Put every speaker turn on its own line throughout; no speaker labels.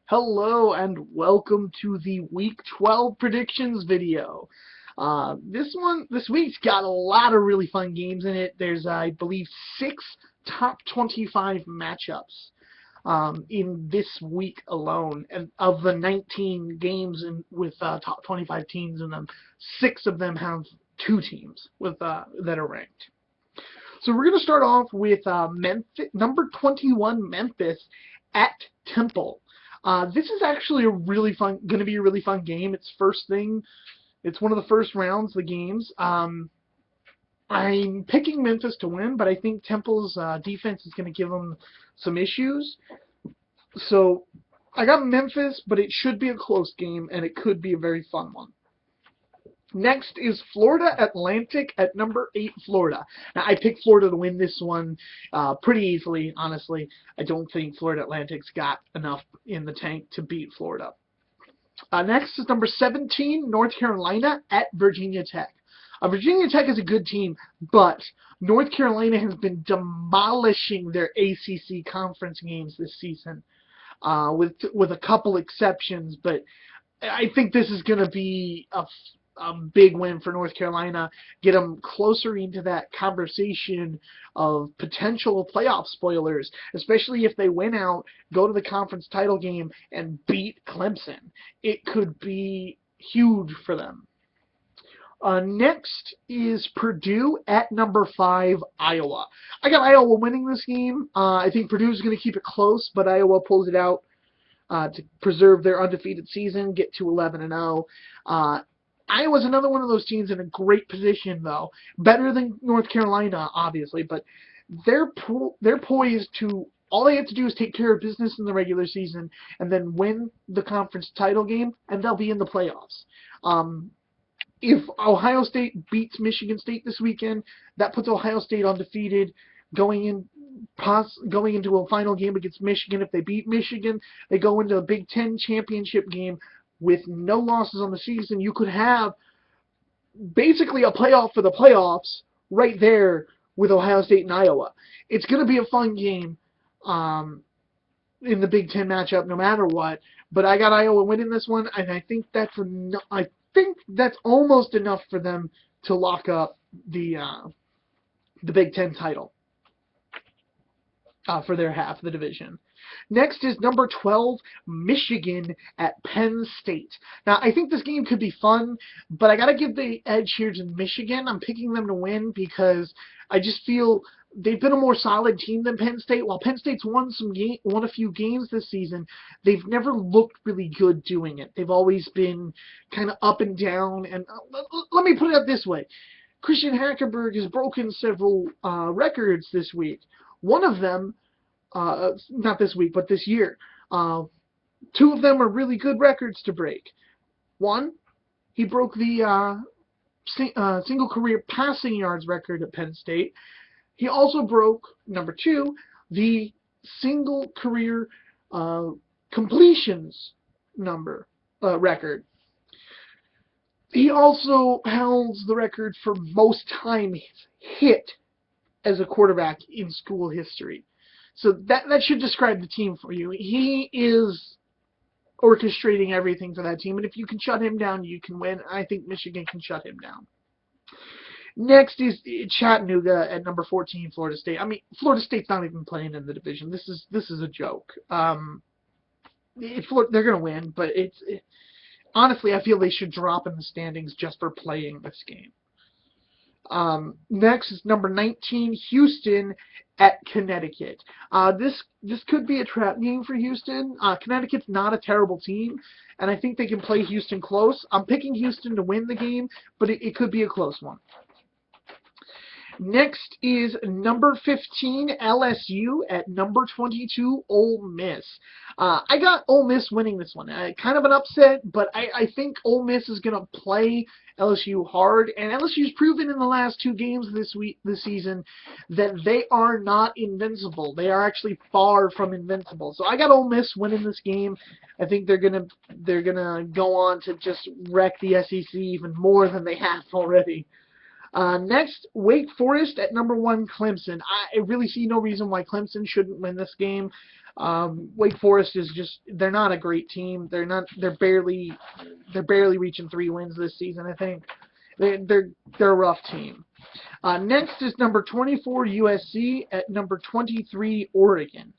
Hello and welcome to the Week 12 predictions video. This week's got a lot of really fun games in it. There's, I believe, 6 top 25 matchups in this week alone, and of the 19 games with top 25 teams in them, 6 of them have 2 teams with that are ranked. So we're going to start off with number 21 Memphis at Temple. This is actually going to be a really fun game. It's one of the first rounds of the games. I'm picking Memphis to win, but I think Temple's defense is going to give them some issues. So I got Memphis, but it should be a close game, and it could be a very fun one. Next is Florida Atlantic at number 8, Florida. Now, I picked Florida to win this one pretty easily, honestly. I don't think Florida Atlantic's got enough in the tank to beat Florida. Next is number 17, North Carolina at Virginia Tech. Virginia Tech is a good team, but North Carolina has been demolishing their ACC conference games this season, with a couple exceptions. But I think this is going to be a big win for North Carolina, get them closer into that conversation of potential playoff spoilers, especially if they win out, go to the conference title game, and beat Clemson. It could be huge for them. Next is Purdue at number 5, Iowa. I got Iowa winning this game. I think Purdue's going to keep it close, but Iowa pulls it out to preserve their undefeated season, get to 11-0. Iowa's another one of those teams in a great position, though. Better than North Carolina, obviously, but they're poised to. All they have to do is take care of business in the regular season and then win the conference title game, and they'll be in the playoffs. If Ohio State beats Michigan State this weekend, that puts Ohio State undefeated, going into a final game against Michigan. If they beat Michigan, they go into a Big Ten championship game with no losses on the season. You could have basically a playoff for the playoffs right there with Ohio State and Iowa. It's going to be a fun game in the Big Ten matchup no matter what. But I got Iowa winning this one, and I think that's almost enough for them to lock up the Big Ten title for their half of the division. Next is number 12, Michigan at Penn State. Now, I think this game could be fun, but I got to give the edge here to Michigan. I'm picking them to win because I just feel they've been a more solid team than Penn State. While Penn State's won a few games this season, they've never looked really good doing it. They've always been kind of up and down. And let me put it this way. Christian Hackenberg has broken several records this week. One of them, not this week, but this year. 2 of them are really good records to break. One, he broke the single career passing yards record at Penn State. He also broke, number 2, the single career completions record. He also holds the record for most time hit as a quarterback in school history. So that should describe the team for you. He is orchestrating everything for that team, and if you can shut him down, you can win. I think Michigan can shut him down. Next is Chattanooga at number 14, Florida State. I mean, Florida State's not even playing in the division. This is a joke. They're going to win, but honestly, I feel they should drop in the standings just for playing this game. Next is number 19, Houston at Connecticut. This could be a trap game for Houston. Connecticut's not a terrible team, and I think they can play Houston close. I'm picking Houston to win the game, but it could be a close one. Next is number 15, LSU at number 22, Ole Miss. I got Ole Miss winning this one. Kind of an upset, but I think Ole Miss is going to play LSU hard, and LSU's proven in the last 2 games this season that they are not invincible. They are actually far from invincible. So I got Ole Miss winning this game. I think they're gonna go on to just wreck the SEC even more than they have already. Next, Wake Forest at number 1, Clemson. I really see no reason why Clemson shouldn't win this game. Wake Forest is they're not a great team. They're barely reaching 3 wins this season, I think. They're a rough team. Next is number 24, USC at number 23, Oregon.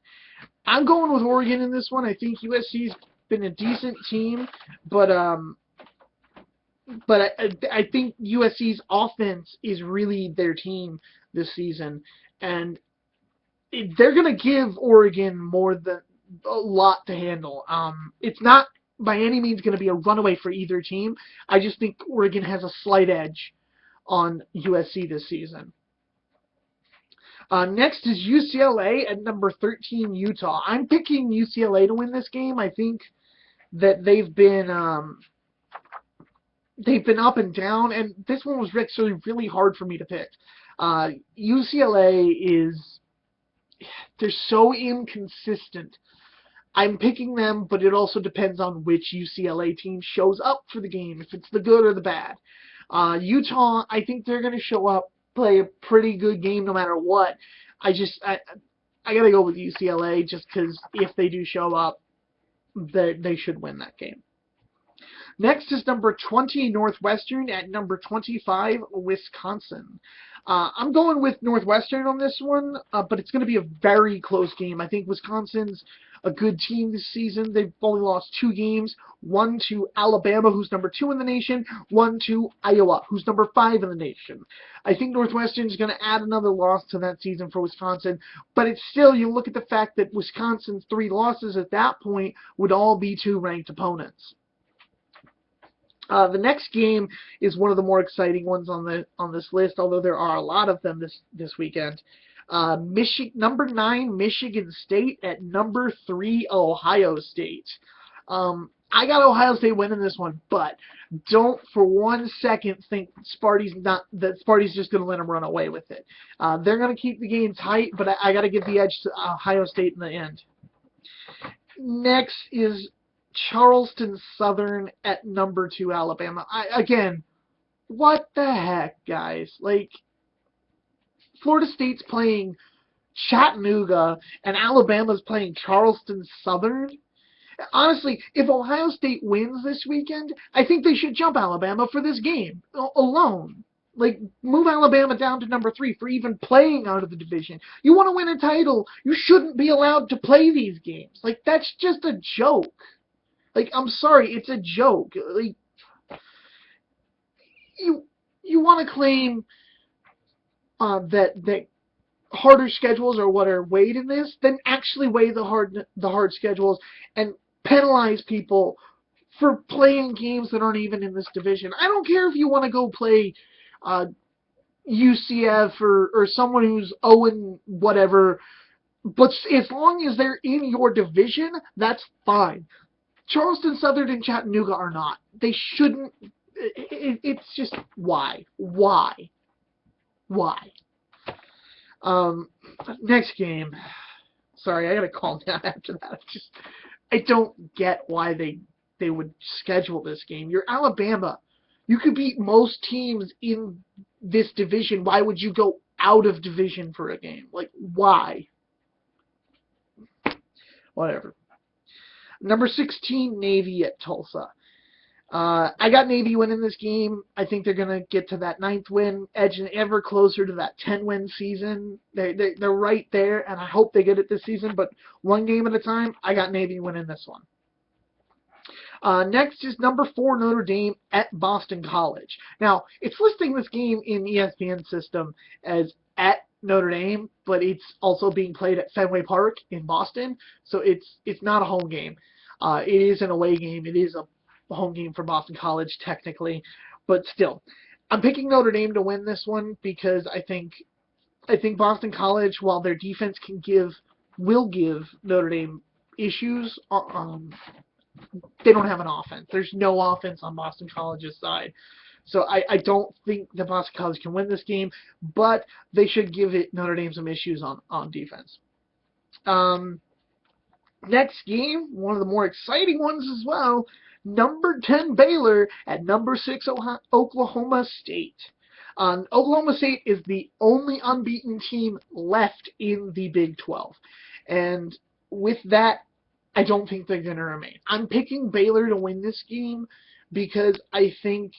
I'm going with Oregon in this one. I think USC's been a decent team, but I think USC's offense is really their team this season, and they're going to give Oregon more than a lot to handle. It's not by any means going to be a runaway for either team. I just think Oregon has a slight edge on USC this season. Next is UCLA at number 13, Utah. I'm picking UCLA to win this game. I think that they've been up and down, and this one was actually really hard for me to pick. UCLA they're so inconsistent. I'm picking them, but it also depends on which UCLA team shows up for the game, if it's the good or the bad. Utah, I think they're going to show up, play a pretty good game no matter what. I got to go with UCLA just because if they do show up, they should win that game. Next is number 20, Northwestern at number 25, Wisconsin. I'm going with Northwestern on this one, but it's going to be a very close game. I think Wisconsin's a good team this season. They've only lost 2 games, one to Alabama, who's number 2 in the nation, one to Iowa, who's number 5 in the nation. I think Northwestern's going to add another loss to that season for Wisconsin, but it's still, you look at the fact that Wisconsin's 3 losses at that point would all be to ranked opponents. The next game is one of the more exciting ones on this list, although there are a lot of them this weekend. Number 9, Michigan State at number 3, Ohio State. I got Ohio State winning this one, but don't for one second think Sparty's just going to let them run away with it. They're going to keep the game tight, but I got to give the edge to Ohio State in the end. Next is Charleston Southern at number 2, Alabama. Again, what the heck, guys? Like, Florida State's playing Chattanooga, and Alabama's playing Charleston Southern. Honestly, if Ohio State wins this weekend, I think they should jump Alabama for this game alone. Like, move Alabama down to number 3 for even playing out of the division. You want to win a title, you shouldn't be allowed to play these games. Like, that's just a joke. Like, I'm sorry, it's a joke. Like, you want to claim that harder schedules are what are weighed in this, then actually weigh the hard schedules and penalize people for playing games that aren't even in this division. I don't care if you want to go play UCF or someone who's 0 whatever, but as long as they're in your division, that's fine. Charleston Southern and Chattanooga are not. They shouldn't. It's just, why? Why? Next game. Sorry, I gotta calm down after that. I don't get why they would schedule this game. You're Alabama. You could beat most teams in this division. Why would you go out of division for a game? Like, why? Whatever. Number 16, Navy at Tulsa. I got Navy winning this game. I think they're going to get to that 9th win, edging ever closer to that 10-win season. They're right there, and I hope they get it this season, but one game at a time, I got Navy winning this one. Next is number 4, Notre Dame at Boston College. Now, it's listing this game in ESPN system as at Notre Dame, but it's also being played at Fenway Park in Boston, so it's not a home game. It is an away game. It is a home game for Boston College technically, but still, I'm picking Notre Dame to win this one because I think Boston College, while their defense will give Notre Dame issues, they don't have an offense. There's no offense on Boston College's side. So I don't think that Boston College can win this game, but they should give Notre Dame some issues on defense. Next game, one of the more exciting ones as well, number 10 Baylor at number 6 Oklahoma State. Oklahoma State is the only unbeaten team left in the Big 12. And with that, I don't think they're going to remain. I'm picking Baylor to win this game because I think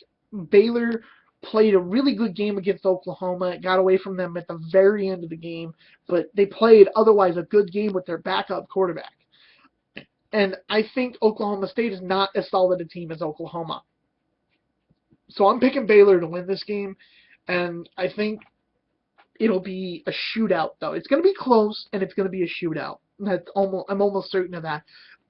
Baylor played a really good game against Oklahoma. It got away from them at the very end of the game, but they played otherwise a good game with their backup quarterback. And I think Oklahoma State is not as solid a team as Oklahoma. So I'm picking Baylor to win this game, and I think it'll be a shootout, though. It's going to be close, and it's going to be a shootout. I'm almost certain of that.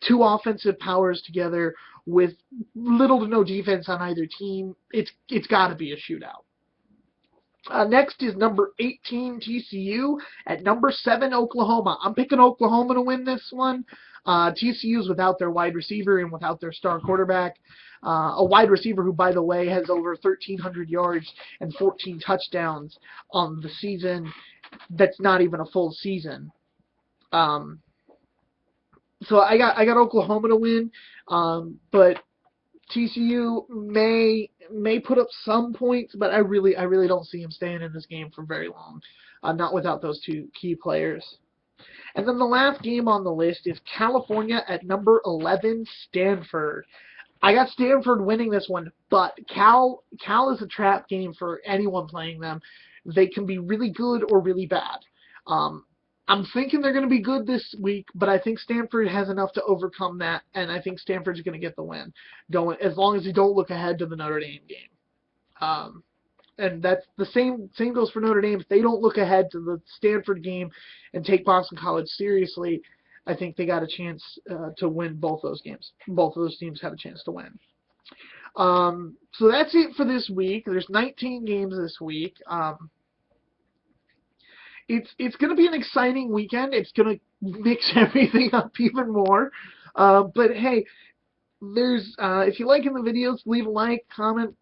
Two offensive powers together with little to no defense on either team. It's got to be a shootout. Next is number 18 TCU at number 7 Oklahoma. I'm picking Oklahoma to win this one. TCU's without their wide receiver and without their star quarterback. A wide receiver who, by the way, has over 1,300 yards and 14 touchdowns on the season. That's not even a full season. So I got Oklahoma to win, but TCU may put up some points, but I really don't see him staying in this game for very long, not without those two key players. And then the last game on the list is California at number 11, Stanford. I got Stanford winning this one, but Cal is a trap game for anyone playing them. They can be really good or really bad. I'm thinking they're going to be good this week, but I think Stanford has enough to overcome that, and I think Stanford's going to get the win, going as long as you don't look ahead to the Notre Dame game. And that's the same goes for Notre Dame. If they don't look ahead to the Stanford game and take Boston College seriously, I think they got a chance to win both those games. Both of those teams have a chance to win. So that's it for this week. There's 19 games this week. It's going to be an exciting weekend. It's going to mix everything up even more. But hey, there's if you're liking the videos, leave a like, comment,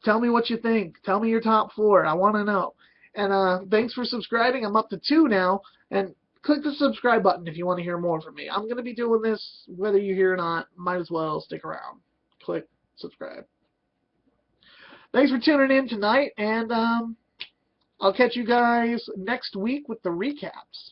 tell me what you think. Tell me your top 4. I want to know. And thanks for subscribing. I'm up to 2 now. And click the subscribe button if you want to hear more from me. I'm going to be doing this whether you're here or not. Might as well stick around. Click subscribe. Thanks for tuning in tonight, and I'll catch you guys next week with the recaps.